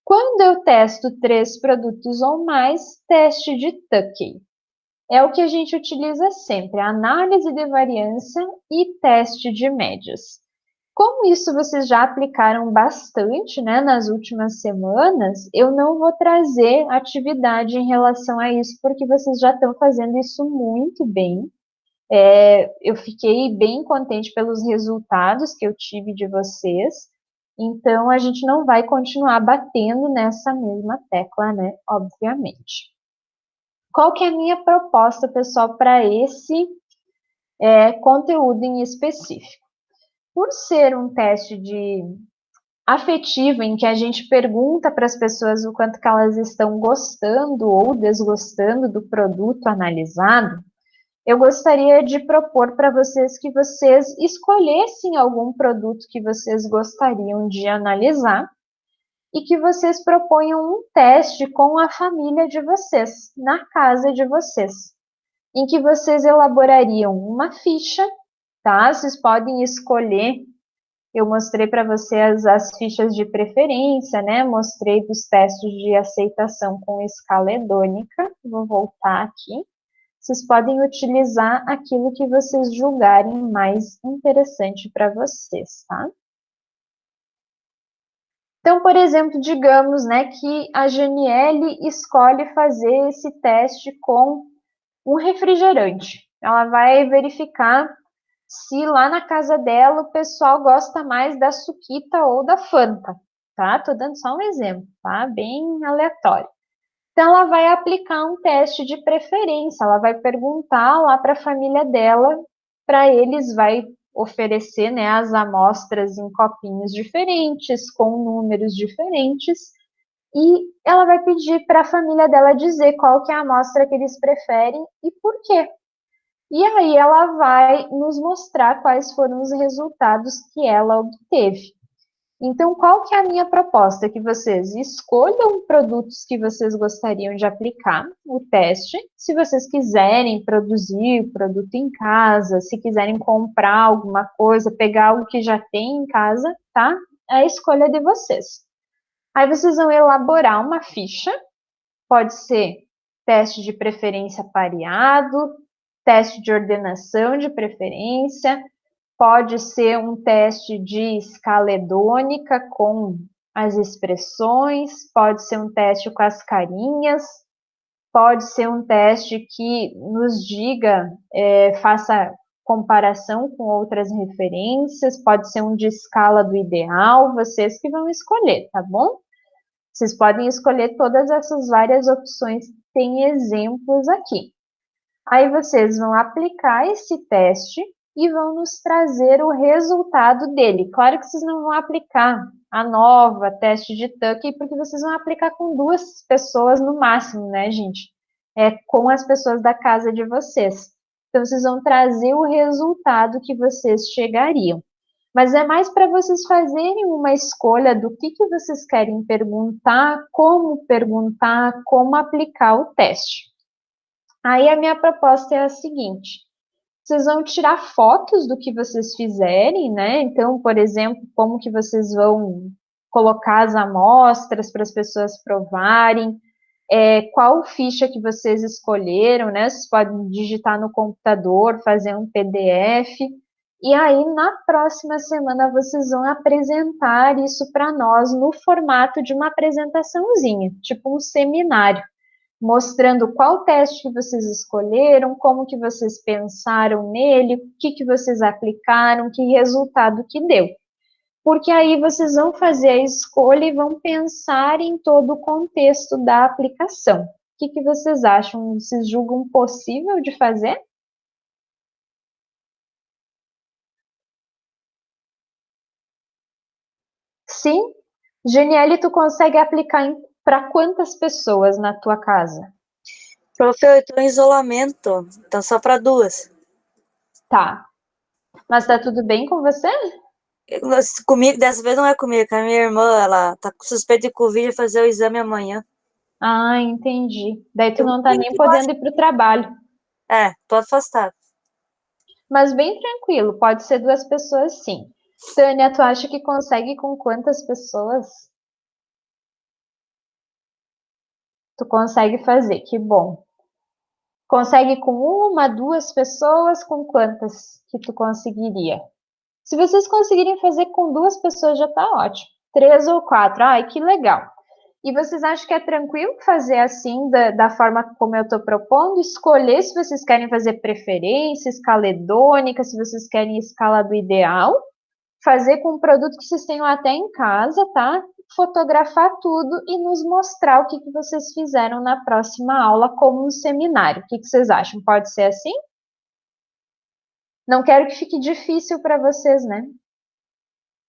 Quando eu testo 3 produtos ou mais, teste de Tukey. É o que a gente utiliza sempre, análise de variância e teste de médias. Como isso vocês já aplicaram bastante, né, nas últimas semanas, eu não vou trazer atividade em relação a isso, porque vocês já estão fazendo isso muito bem. Eu fiquei bem contente pelos resultados que eu tive de vocês, então a gente não vai continuar batendo nessa mesma tecla, né, obviamente. Qual que é a minha proposta, pessoal, para esse conteúdo em específico? Por ser um teste de afetivo, em que a gente pergunta para as pessoas o quanto que elas estão gostando ou desgostando do produto analisado, eu gostaria de propor para vocês que vocês escolhessem algum produto que vocês gostariam de analisar e que vocês proponham um teste com a família de vocês, na casa de vocês, em que vocês elaborariam uma ficha, tá? Vocês podem escolher. Eu mostrei para vocês as fichas de preferência, né? Mostrei dos testes de aceitação com escala hedônica. Vou voltar aqui. Vocês podem utilizar aquilo que vocês julgarem mais interessante para vocês, tá? Então, por exemplo, digamos, né, que a Janiele escolhe fazer esse teste com um refrigerante. Ela vai verificar se lá na casa dela o pessoal gosta mais da Suquita ou da Fanta, tá? Tô dando só um exemplo, tá? Bem aleatório. Então, ela vai aplicar um teste de preferência, ela vai perguntar lá para a família dela, para eles vai oferecer, né, as amostras em copinhos diferentes, com números diferentes, e ela vai pedir para a família dela dizer qual que é a amostra que eles preferem e por quê. E aí ela vai nos mostrar quais foram os resultados que ela obteve. Então, qual que é a minha proposta? Que vocês escolham produtos que vocês gostariam de aplicar o teste. Se vocês quiserem produzir o produto em casa, se quiserem comprar alguma coisa, pegar algo que já tem em casa, tá? É a escolha de vocês. Aí vocês vão elaborar uma ficha, pode ser teste de preferência pareado, teste de ordenação de preferência, pode ser um teste de escala hedônica com as expressões, pode ser um teste com as carinhas, pode ser um teste que nos diga, faça comparação com outras referências, pode ser um de escala do ideal, vocês que vão escolher, tá bom? Vocês podem escolher todas essas várias opções, tem exemplos aqui. Aí vocês vão aplicar esse teste e vão nos trazer o resultado dele. Claro que vocês não vão aplicar a nova teste de Tuckey, porque vocês vão aplicar com 2 pessoas no máximo, né, gente? Com as pessoas da casa de vocês. Então, vocês vão trazer o resultado que vocês chegariam. Mas é mais para vocês fazerem uma escolha do que vocês querem perguntar, como aplicar o teste. Aí a minha proposta é a seguinte: vocês vão tirar fotos do que vocês fizerem, né? Então, por exemplo, como que vocês vão colocar as amostras para as pessoas provarem, qual ficha que vocês escolheram, né? Vocês podem digitar no computador, fazer um PDF, e aí na próxima semana vocês vão apresentar isso para nós no formato de uma apresentaçãozinha, tipo um seminário, mostrando qual teste que vocês escolheram, como que vocês pensaram nele, o que vocês aplicaram, que resultado que deu. Porque aí vocês vão fazer a escolha e vão pensar em todo o contexto da aplicação. O que vocês acham? Vocês julgam possível de fazer? Sim? Geniele, tu consegue aplicar para quantas pessoas na tua casa? Prof, eu estou em isolamento, então só para 2. Tá. Mas tá tudo bem com você? Comigo, dessa vez não é comigo, é a minha irmã, ela tá com suspeita de Covid e fazer o exame amanhã. Ah, entendi. Daí tu Eu não tá nem eu acho, podendo ir pro trabalho. tô afastado. Mas bem tranquilo, pode ser 2 pessoas sim. Tânia, tu acha que consegue com quantas pessoas? Tu consegue fazer, que bom. Consegue com 1, 2 pessoas, com quantas que tu conseguiria? Se vocês conseguirem fazer com 2 pessoas, já tá ótimo. 3 ou 4, ai, que legal. E vocês acham que é tranquilo fazer assim, da forma como eu estou propondo? Escolher se vocês querem fazer preferência, escala hedônica, se vocês querem escala do ideal, fazer com um produto que vocês tenham até em casa, tá? Fotografar tudo e nos mostrar o que vocês fizeram na próxima aula como um seminário. O que vocês acham? Pode ser assim? Não quero que fique difícil para vocês, né?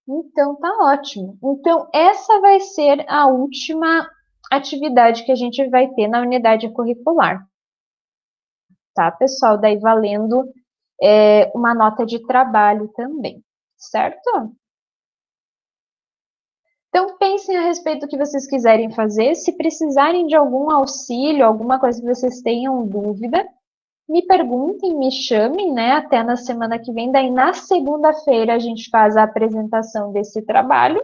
Então, tá ótimo. Então, essa vai ser a última atividade que a gente vai ter na unidade curricular, tá, pessoal? Daí valendo uma nota de trabalho também, certo? Então, pensem a respeito do que vocês quiserem fazer. Se precisarem de algum auxílio, alguma coisa que vocês tenham dúvida, me perguntem, me chamem, né? Até na semana que vem. Daí, na segunda-feira, a gente faz a apresentação desse trabalho.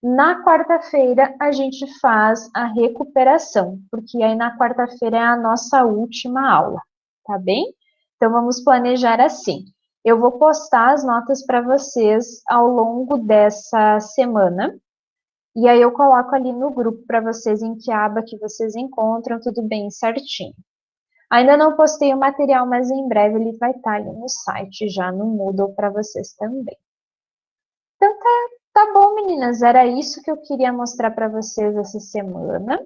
Na quarta-feira, a gente faz a recuperação, porque aí na quarta-feira é a nossa última aula, tá bem? Então, vamos planejar assim. Eu vou postar as notas para vocês ao longo dessa semana. E aí eu coloco ali no grupo para vocês em que aba que vocês encontram, tudo bem certinho. Ainda não postei o material, mas em breve ele vai estar ali no site, já no Moodle para vocês também. Então tá bom, meninas, era isso que eu queria mostrar para vocês essa semana.